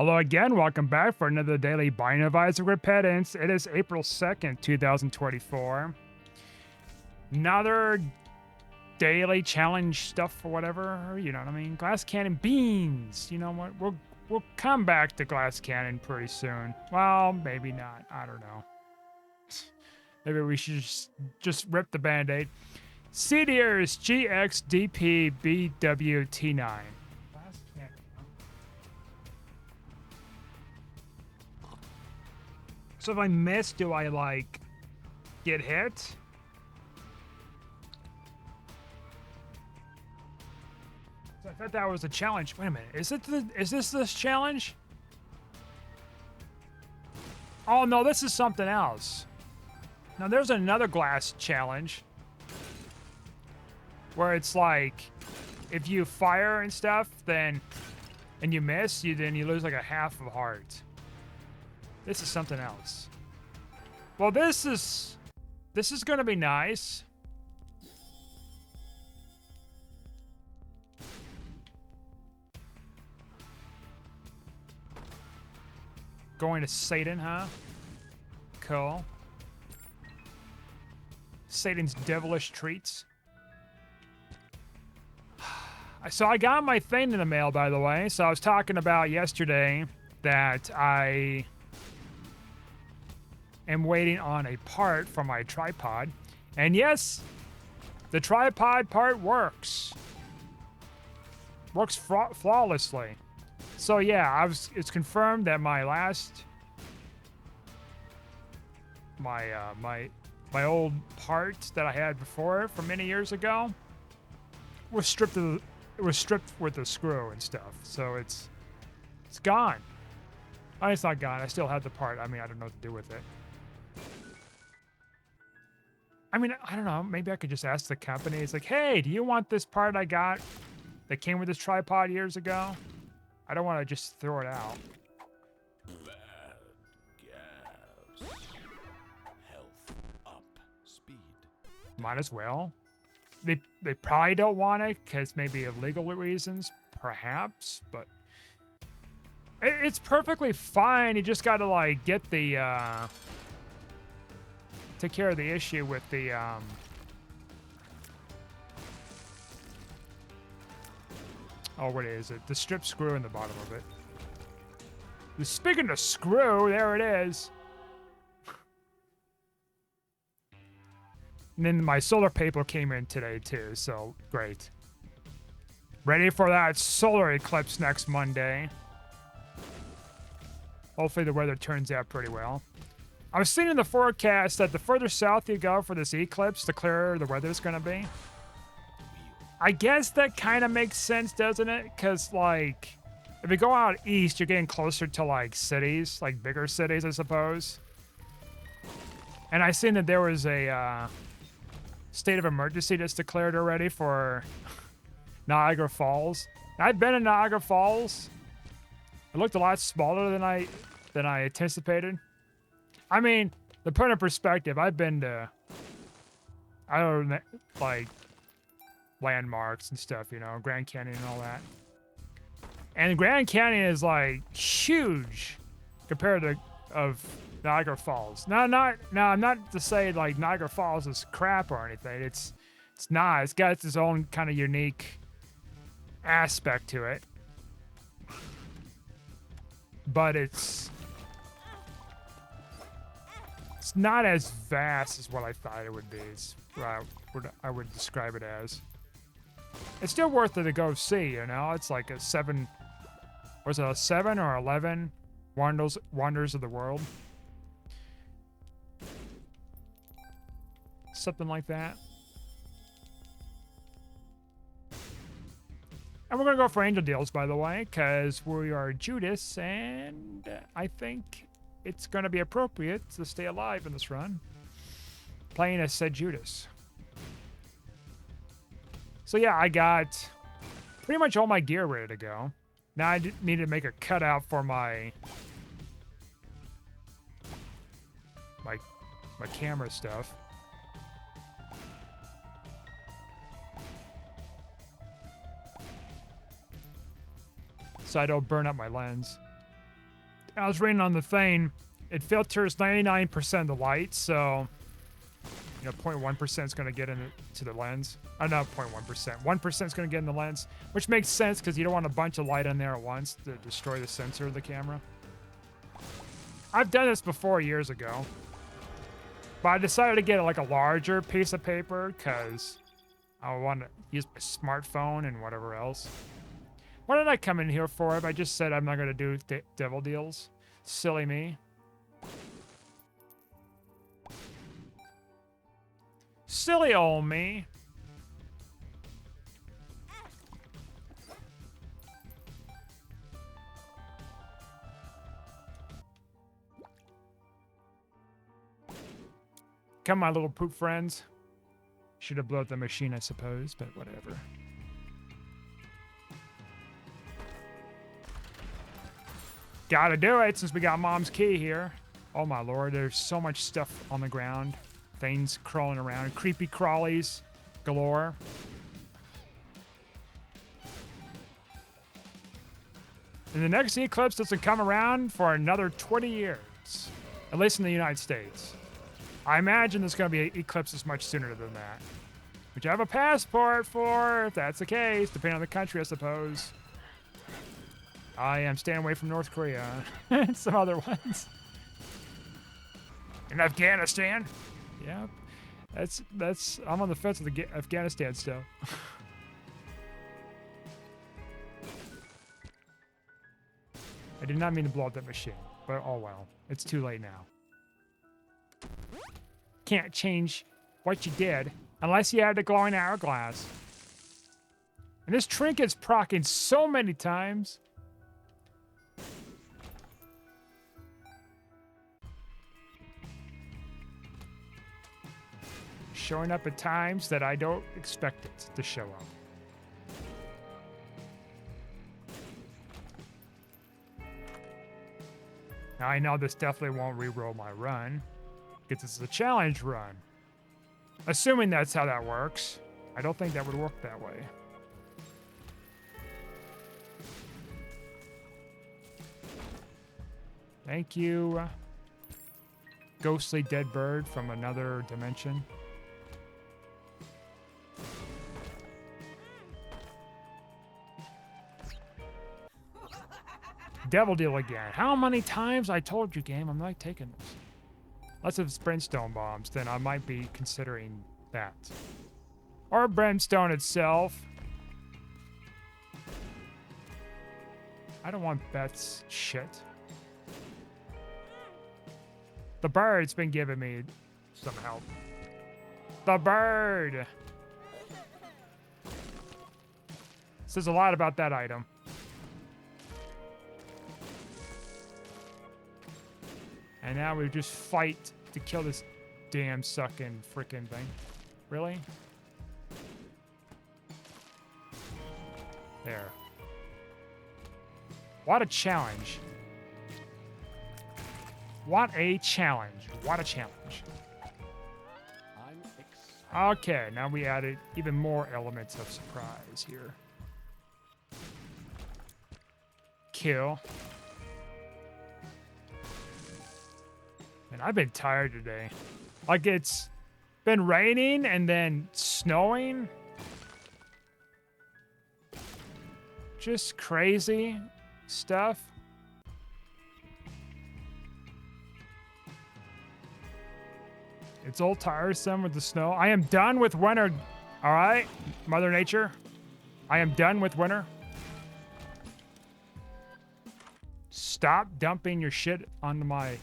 Hello again, welcome back for another daily Binding of Isaac Repentance. It is April 2nd, 2024. Another daily challenge stuff or whatever, you know what I mean? Glass Cannon beans. You know what? We'll come back to Glass Cannon pretty soon. Well, maybe not. I don't know. Maybe we should just rip the band-aid. CDR's GXDPBWT9. So if I miss, do I like get hit? So I thought that was a challenge. Wait a minute. Is this challenge? Oh no, this is something else. Now there's another glass challenge where it's like if you fire and stuff, then and you miss, then you lose like a half of a heart. This is something else. Well, this is gonna be nice. Going to Satan, huh? Cool. Satan's devilish treats. So I got my thing in the mail, by the way. So I was talking about yesterday that I am waiting on a part for my tripod. And yes, the tripod part works. Works flawlessly. So yeah, it's confirmed that my last my old part that I had before from many years ago was stripped with the screw and stuff. So it's gone. Oh, it's not gone. I still have the part. I mean, I don't know what to do with it. I mean, I don't know. Maybe I could just ask the company. It's like, hey, do you want this part I got that came with this tripod years ago? I don't want to just throw it out. Bad gas. Health up. Speed. Might as well. They probably don't want it because maybe of legal reasons, perhaps, but it's perfectly fine. You just got to like get the take care of the issue with the oh, what is it? The strip screw in the bottom of it. Speaking of screw, there it is. And then my solar paper came in today too, so great. Ready for that solar eclipse next Monday. Hopefully the weather turns out pretty well. I was seeing in the forecast that the further south you go for this eclipse, the clearer the weather's gonna be. I guess that kind of makes sense, doesn't it? Because, like, if you go out east, you're getting closer to, like, cities, like bigger cities, I suppose. And I seen that there was a state of emergency that's declared already for Niagara Falls. I've been in Niagara Falls. It looked a lot smaller than I anticipated. I mean, to put in perspective, I've been to, I don't know, like, landmarks and stuff, you know, Grand Canyon and all that. And Grand Canyon is, like, huge compared to of Niagara Falls. Now, I'm not to say, like, Niagara Falls is crap or anything. It's not. It's got its own kind of unique aspect to it. But it's not as vast as what I thought it would be. It's what I would describe it as. It's still worth it to go see, you know? It's like a 7 or 11 wonders of the world? Something like that. And we're going to go for angel deals, by the way, because we are Judas, and I think it's going to be appropriate to stay alive in this run. Playing as said Judas. So yeah, I got pretty much all my gear ready to go. Now I need to make a cutout for my camera stuff. So I don't burn up my lens. I was reading on the thing, it filters 99% of the light, so 0.1% is going to get into the lens. Not 0.1%. 1% is going to get in the lens, which makes sense because you don't want a bunch of light in there at once to destroy the sensor of the camera. I've done this before years ago, but I decided to get like a larger piece of paper because I want to use my smartphone and whatever else. What did I come in here for if I just said I'm not going to do devil deals? Silly me. Silly old me. Come, my little poop friends. Should have blown up the machine, I suppose, but whatever. Gotta do it since we got Mom's key here. Oh my lord, there's so much stuff on the ground. Things crawling around. Creepy crawlies galore. And the next eclipse doesn't come around for another 20 years. At least in the United States. I imagine there's going to be eclipses much sooner than that. Which I have a passport for, if that's the case, depending on the country, I suppose. I am staying away from North Korea. And some other ones. In Afghanistan. Yep. I'm on the fence with the Afghanistan stuff. I did not mean to blow up that machine, but oh well. It's too late now. Can't change what you did unless you had the glowing hourglass. And this trinket's procking so many times. Showing up at times that I don't expect it to show up. Now I know this definitely won't re-roll my run, because this is a challenge run. Assuming that's how that works. I don't think that would work that way. Thank you, ghostly dead bird from another dimension. Devil deal again. How many times I told you, game, I'm not taking this. Unless it's brimstone bombs, then I might be considering that. Or brimstone itself. I don't want Beth's shit. The bird's been giving me some help. The bird! Says a lot about that item. And now we just fight to kill this damn sucking frickin' thing. Really? There. What a challenge. What a challenge. What a challenge. Okay, now we added even more elements of surprise here. Kill. And I've been tired today. Like, it's been raining and then snowing. Just crazy stuff. It's all tiresome with the snow. I am done with winter. All right, Mother Nature. I am done with winter. Stop dumping your shit onto my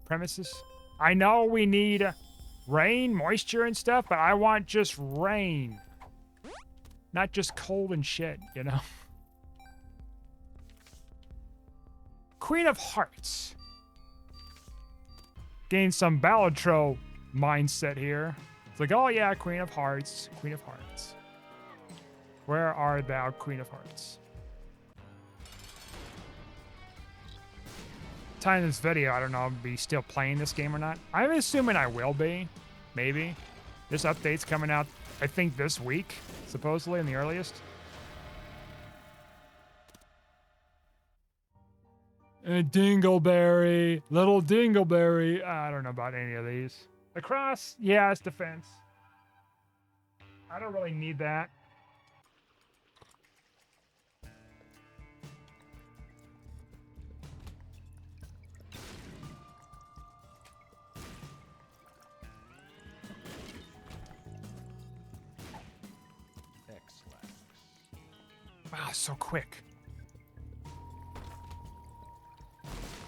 premises. I know we need rain, moisture and stuff, but I want just rain. Not just cold and shit, you know? Queen of Hearts. Gain some Balatro mindset here. It's like, oh yeah, Queen of Hearts, Queen of Hearts. Where art thou, Queen of Hearts? Time this video, I don't know if I'll be still playing this game or not. I'm assuming I will be. Maybe. This update's coming out, I think, this week, supposedly, in the earliest. Dingleberry. Little Dingleberry. I don't know about any of these. The cross, yeah, it's defense. I don't really need that. X-Lax. Wow, so quick.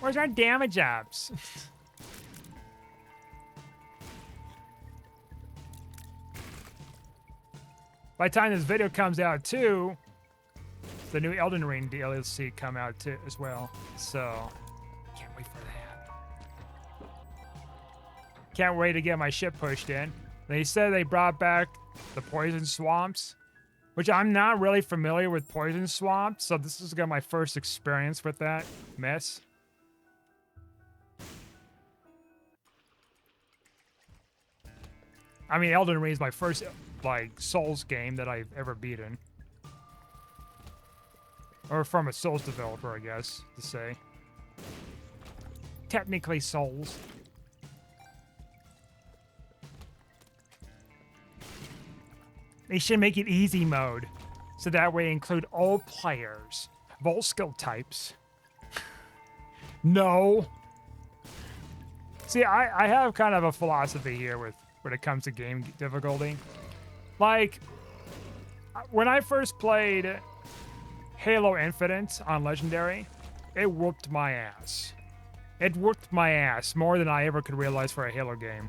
Where's our damage ups? By the time this video comes out too, the new Elden Ring DLC come out too as well. So can't wait for that. Can't wait to get my ship pushed in. They said they brought back the poison swamps, which I'm not really familiar with poison swamps, so this is gonna be my first experience with that mess. I mean, Elden Ring is my first, like, Souls game that I've ever beaten. Or from a Souls developer, I guess, to say. Technically Souls. They should make it easy mode, so that way include all players of all skill types. No. See, I have kind of a philosophy here with when it comes to game difficulty. Like, when I first played Halo Infinite on Legendary, it whooped my ass. It whooped my ass more than I ever could realize for a Halo game.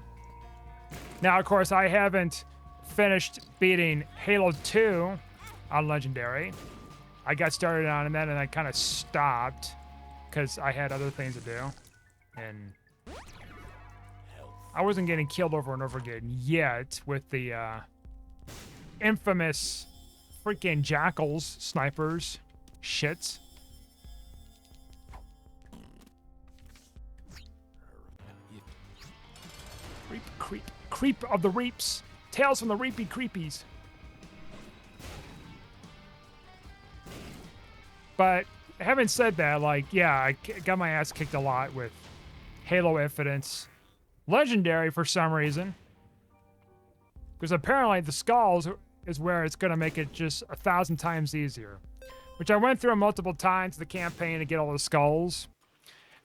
Now, of course, I haven't finished beating Halo 2 on Legendary. I got started on that and I kind of stopped because I had other things to do. And I wasn't getting killed over and over again yet with the infamous freaking jackals, snipers, shits. Creep of the reaps. Tales from the reapy creepies. But having said that, like, yeah, I got my ass kicked a lot with Halo Infinite's Legendary for some reason. Because apparently the skulls is where it's going to make it just 1,000 times easier. Which I went through multiple times, the campaign, to get all the skulls.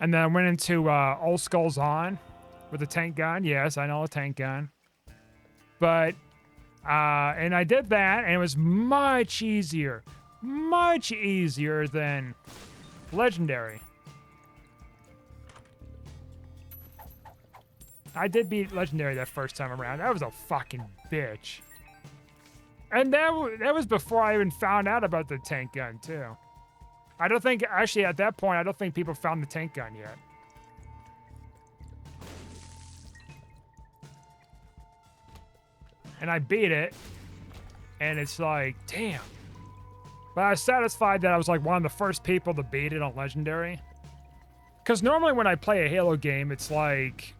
And then I went into All Skulls On with the tank gun. Yes, I know a tank gun. But, and I did that, and it was much easier than Legendary. I did beat Legendary that first time around. That was a fucking bitch. And that was before I even found out about the tank gun, too. I don't think, actually, at that point, I don't think people found the tank gun yet. And I beat it, and it's like, damn. But I was satisfied that I was like one of the first people to beat it on Legendary. Because normally when I play a Halo game, it's like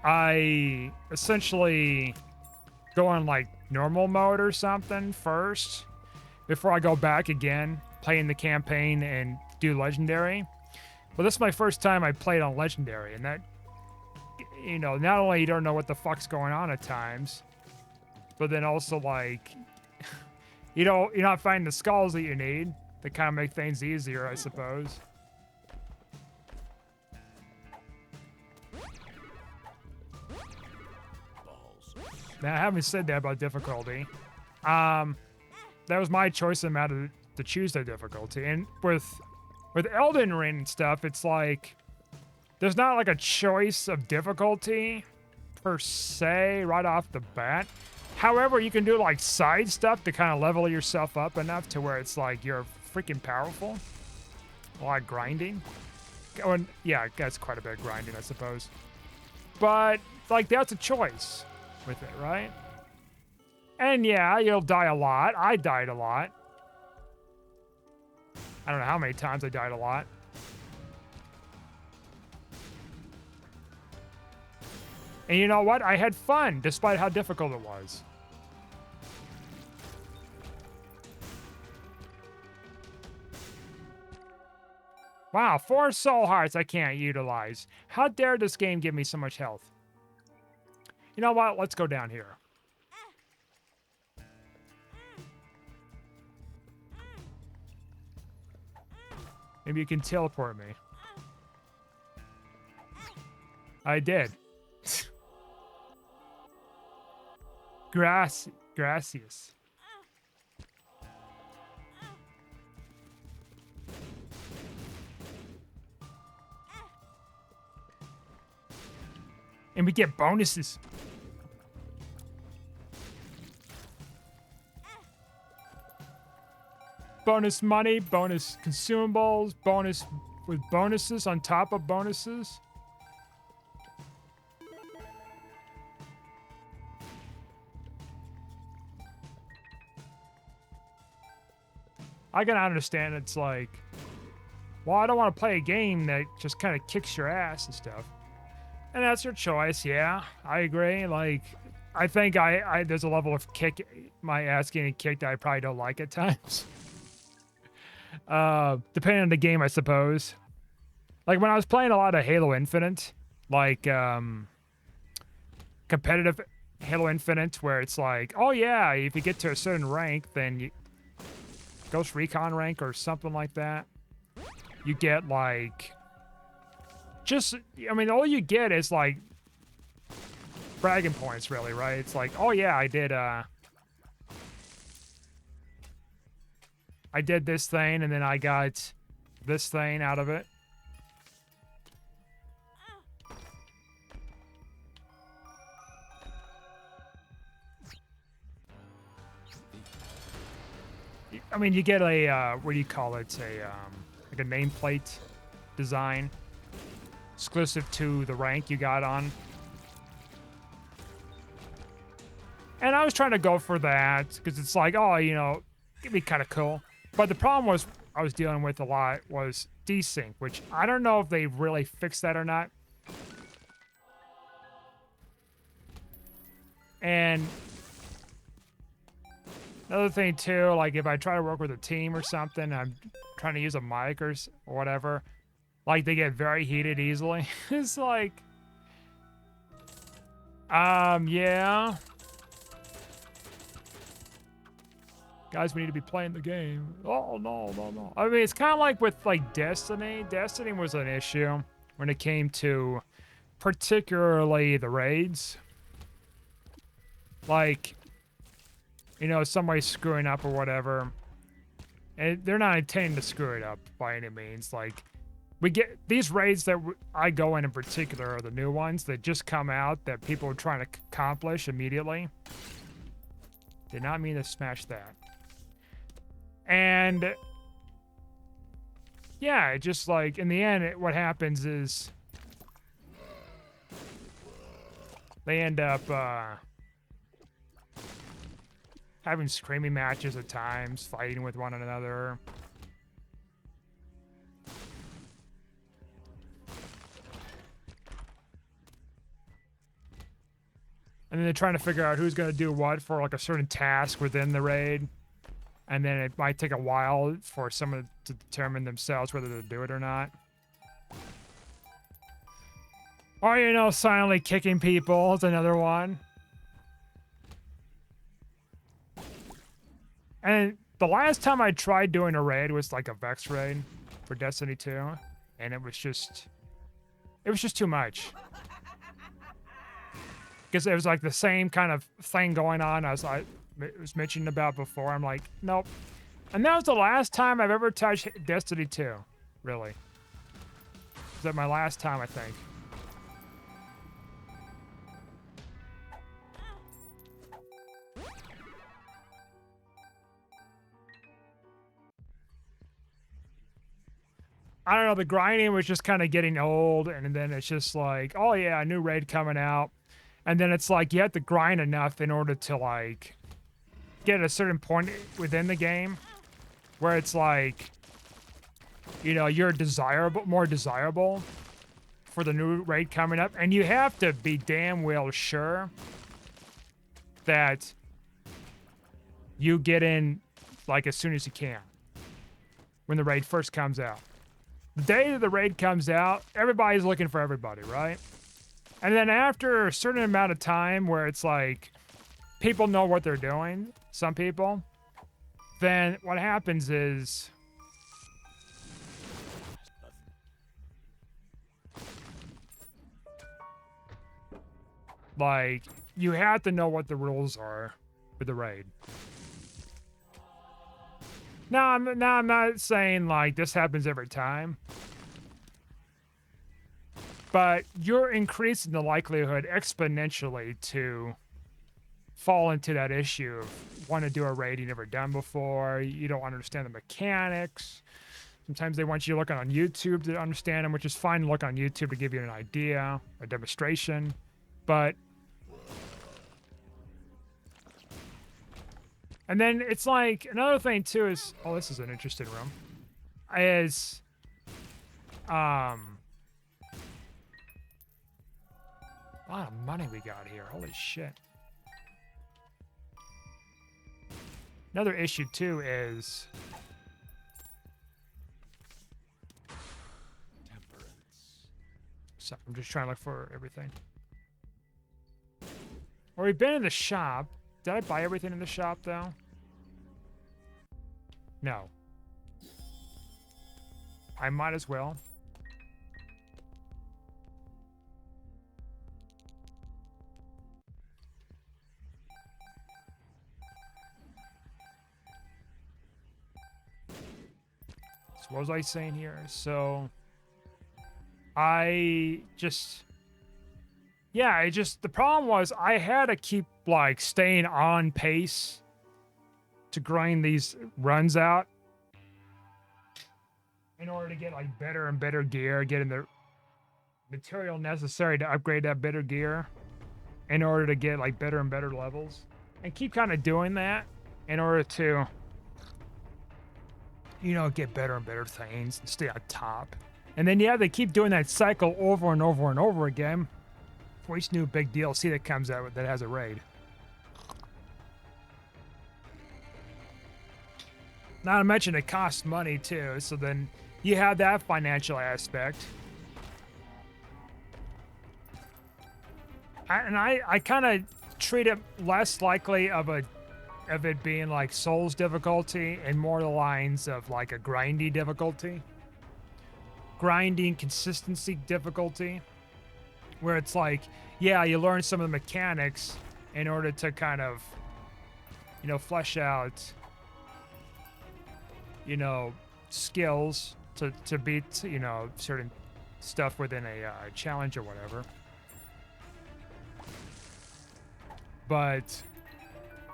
I essentially go on like normal mode or something first before I go back again, playing the campaign and do Legendary. Well, this is my first time I played on Legendary, and that, you know, not only you don't know what the fuck's going on at times, but then also like you're not finding the skulls that you need to kind of make things easier, I suppose. Now, having said that about difficulty, that was my choice amount to choose the difficulty. And with Elden Ring and stuff, it's like there's not like a choice of difficulty per se right off the bat. However, you can do like side stuff to kind of level yourself up enough to where it's like you're freaking powerful. A lot of grinding. Oh, and yeah, that's quite a bit of grinding, I suppose. But like that's a choice with it, right? And yeah, you'll die a lot. I died a lot. I don't know how many times I died a lot. And you know what? I had fun despite how difficult it was. Wow, 4 soul hearts I can't utilize. How dare this game give me so much health? You know what? Let's go down here. Maybe you can teleport me. I did. Gracias. And we get bonuses. Bonus money, bonus consumables, bonus with bonuses on top of bonuses. I can understand it's like, well, I don't want to play a game that just kind of kicks your ass and stuff. And that's your choice, yeah. I agree. Like, I think I there's a level of kick my ass getting kicked that I probably don't like at times. Depending on the game, I suppose. Like when I was playing a lot of Halo Infinite, like competitive Halo Infinite, where it's like, oh yeah, if you get to a certain rank, then you Ghost Recon rank or something like that, you get like just, I mean, all you get is like bragging points, really, right? It's like, oh yeah, I did this thing, and then I got this thing out of it. I mean, you get a, what do you call it? Like a nameplate design exclusive to the rank you got on. And I was trying to go for that because it's like, oh, you know, it'd be kind of cool. But the problem was I was dealing with a lot was desync, which I don't know if they really fixed that or not. And another thing too, like if I try to work with a team or something, I'm trying to use a mic or whatever, like they get very heated easily. It's like, yeah. Guys, we need to be playing the game. Oh, no. I mean, it's kind of like with, like, Destiny. Destiny was an issue when it came to particularly the raids. Like, you know, somebody's screwing up or whatever. And they're not intending to screw it up by any means. Like, we get these raids that I go in particular are the new ones that just come out that people are trying to accomplish immediately. Did not mean to smash that. And yeah, just like in the end, what happens is they end up having screaming matches at times, fighting with one another. And then they're trying to figure out who's going to do what for like a certain task within the raid. And then it might take a while for someone to determine themselves whether to do it or not. Or, you know, silently kicking people is another one. And the last time I tried doing a raid was like a Vex raid for Destiny 2. And it was just too much. Because it was like the same kind of thing going on as I was mentioned about before. I'm like, nope. And that was the last time I've ever touched Destiny 2, really. Was that my last time, I think. I don't know, the grinding was just kind of getting old, and then it's just like, oh yeah, a new raid coming out. And then it's like, you have to grind enough in order to, like, get a certain point within the game where it's like, you know, you're more desirable for the new raid coming up. And you have to be damn well sure that you get in, like, as soon as you can when the raid first comes out. The day that the raid comes out, everybody's looking for everybody, right? And then after a certain amount of time where it's like people know what they're doing, some people, then what happens is like you have to know what the rules are for the raid. Now I'm not saying like this happens every time, but you're increasing the likelihood exponentially to fall into that issue of want to do a raid you've never done before. You don't understand the mechanics. Sometimes they want you looking on YouTube to understand them, which is fine to look on YouTube to give you an idea, a demonstration. But and then it's like another thing too is, oh, this is an interesting room, is a lot of money we got here. Holy shit. Another issue too is Temperance. so I'm just trying to look for everything. Well, we've been in the shop. Did I buy everything in the shop though? No. I might as well. So what was I saying here? So I just, yeah, the problem was I had to keep like staying on pace to grind these runs out in order to get like better and better gear, getting the material necessary to upgrade that better gear in order to get like better and better levels, and keep kind of doing that in order to, you know, get better and better things and stay on top. And then yeah, they keep doing that cycle over and over and over again for each new big DLC that comes out that has a raid. Not to mention it costs money too, so then you have that financial aspect. I kind of treat it less likely of it being like Souls difficulty and more the lines of like a grindy difficulty. Grinding consistency difficulty. Where it's like, yeah, you learn some of the mechanics in order to kind of, you know, flesh out, you know, skills to beat, you know, certain stuff within a challenge or whatever. But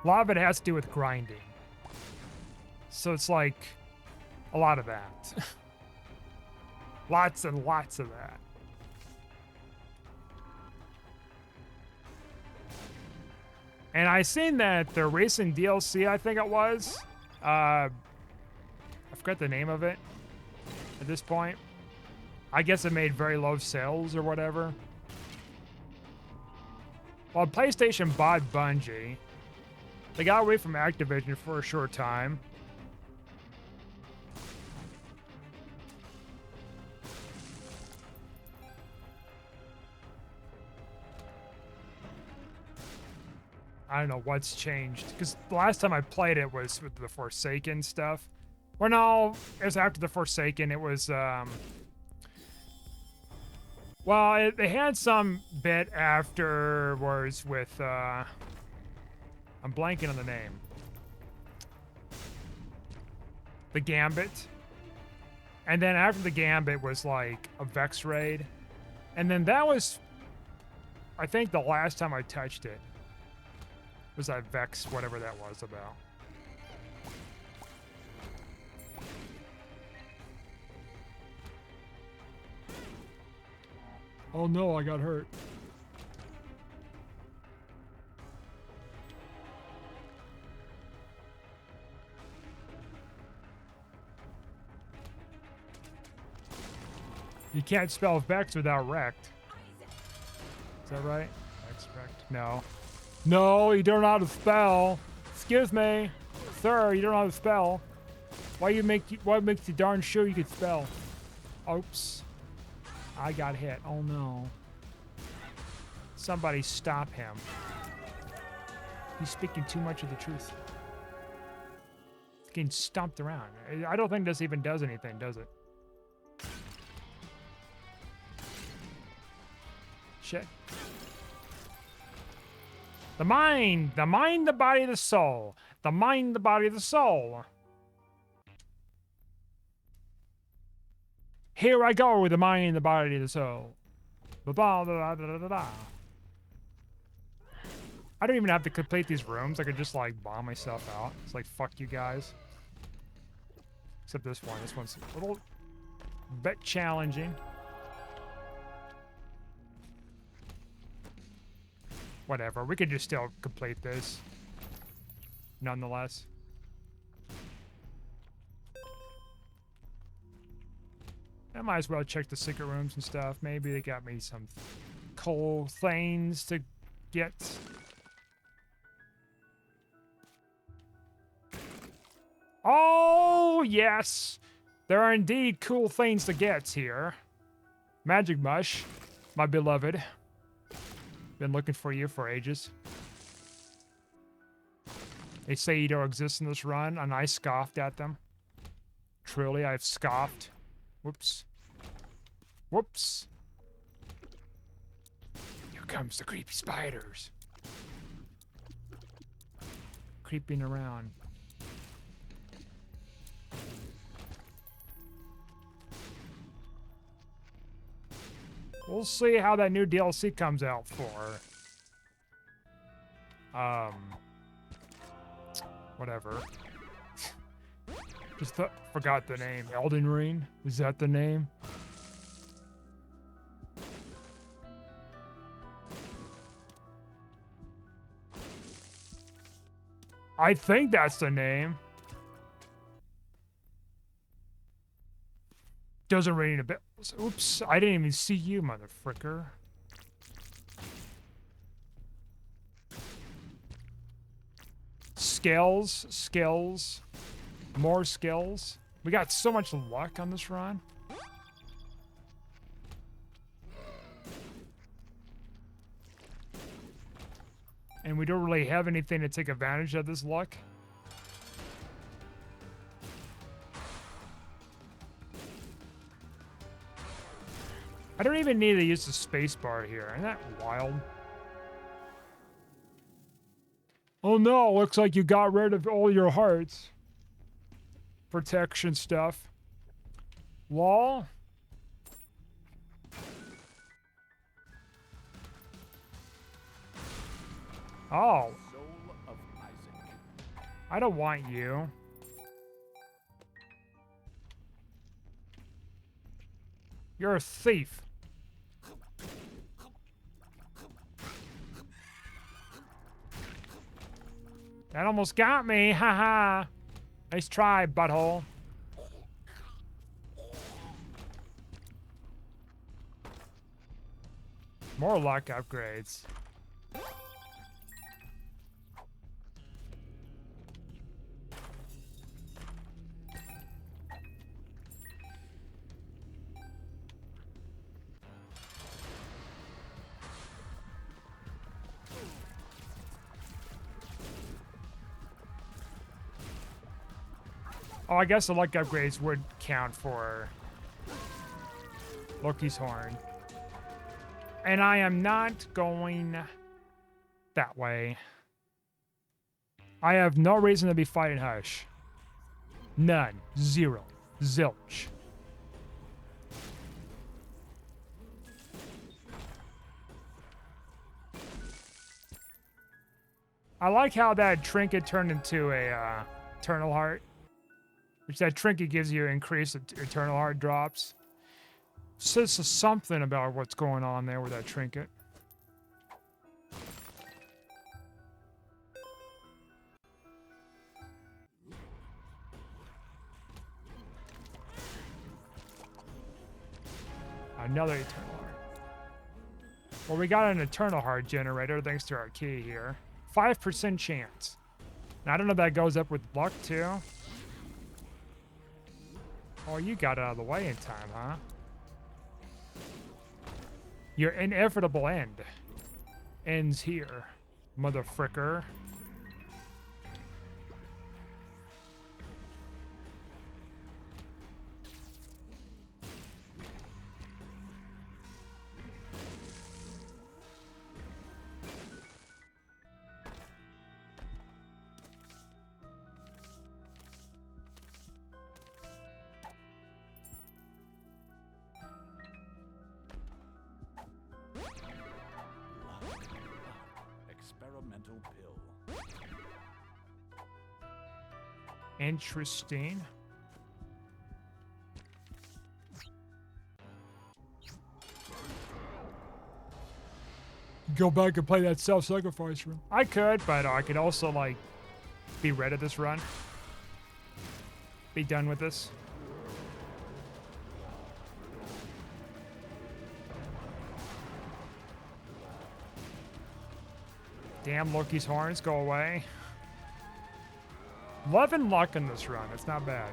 a lot of it has to do with grinding. So it's like a lot of that. Lots and lots of that. And I seen that the recent DLC, I think it was, I forgot the name of it at this point. I guess it made very low sales or whatever. Well, PlayStation bought Bungie. They got away from Activision for a short time. I don't know what's changed, because the last time I played it was with the Forsaken stuff. Well, no, it was after the Forsaken. It was, well, they had some bit afterwards with, I'm blanking on the name. The Gambit. And then after the Gambit was like a Vex raid. And then that was, I think, the last time I touched it. Was that Vex, whatever that was about. Oh no, I got hurt. You can't spell Vex without Wrecked. Is that right? Vex Wrecked? No. No, you don't know how to spell. Excuse me, sir, you don't know how to spell. Why makes you darn sure you can spell? Oops. I got hit. Oh no. Somebody stop him. He's speaking too much of the truth. He's getting stomped around. I don't think this even does anything, does it? Shit. The mind, the body, the soul. The mind, the body, the soul. Here I go with the mind, the body, the soul. I don't even have to complete these rooms. I could just like bomb myself out. It's like, fuck you guys. Except this one. This one's a little bit challenging. Whatever. We could just still complete this. Nonetheless. I might as well check the secret rooms and stuff. Maybe they got me some coal things to get. Oh, yes. There are indeed cool things to get here. Magic Mush, my beloved. Been looking for you for ages. They say you don't exist in this run, and I scoffed at them. Truly, I've scoffed. Whoops. Whoops. Here comes the creepy spiders. Creeping around. We'll see how that new DLC comes out for. Whatever. Just forgot the name. Elden Ring? Is that the name? I think that's the name. Doesn't ring a bell. Oops, I didn't even see you, motherfricker. Skills. More skills. We got so much luck on this run. And we don't really have anything to take advantage of this luck. I don't even need to use the spacebar here. Isn't that wild? Oh no, looks like you got rid of all your hearts. Protection stuff. Wall. Oh. Soul of Isaac. I don't want you. You're a thief. That almost got me, haha. Nice try, butthole. More luck upgrades. Oh, I guess the luck upgrades would count for Loki's Horn. And I am not going that way. I have no reason to be fighting Hush. None. Zero. Zilch. I like how that trinket turned into a Eternal Heart. Which that trinket gives you increased Eternal Heart drops. Says something about what's going on there with that trinket. Another Eternal Heart. Well, we got an Eternal Heart generator thanks to our key here. 5% chance. Now, I don't know if that goes up with luck too. Oh, you got out of the way in time, huh? Your inevitable end ends here, motherfricker. Experimental pill. Interesting. Go back and play that self-sacrifice room. I could, but I could also, like, be rid of this run. Be done with this. Damn, Loki's horns, go away. 11 luck in this run. It's not bad.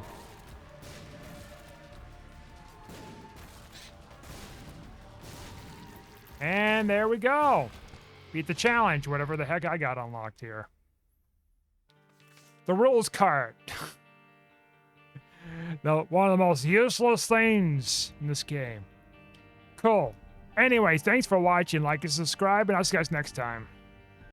And there we go. Beat the challenge, whatever the heck I got unlocked here. The rules card. One of the most useless things in this game. Cool. Anyways, thanks for watching. Like and subscribe, and I'll see you guys next time.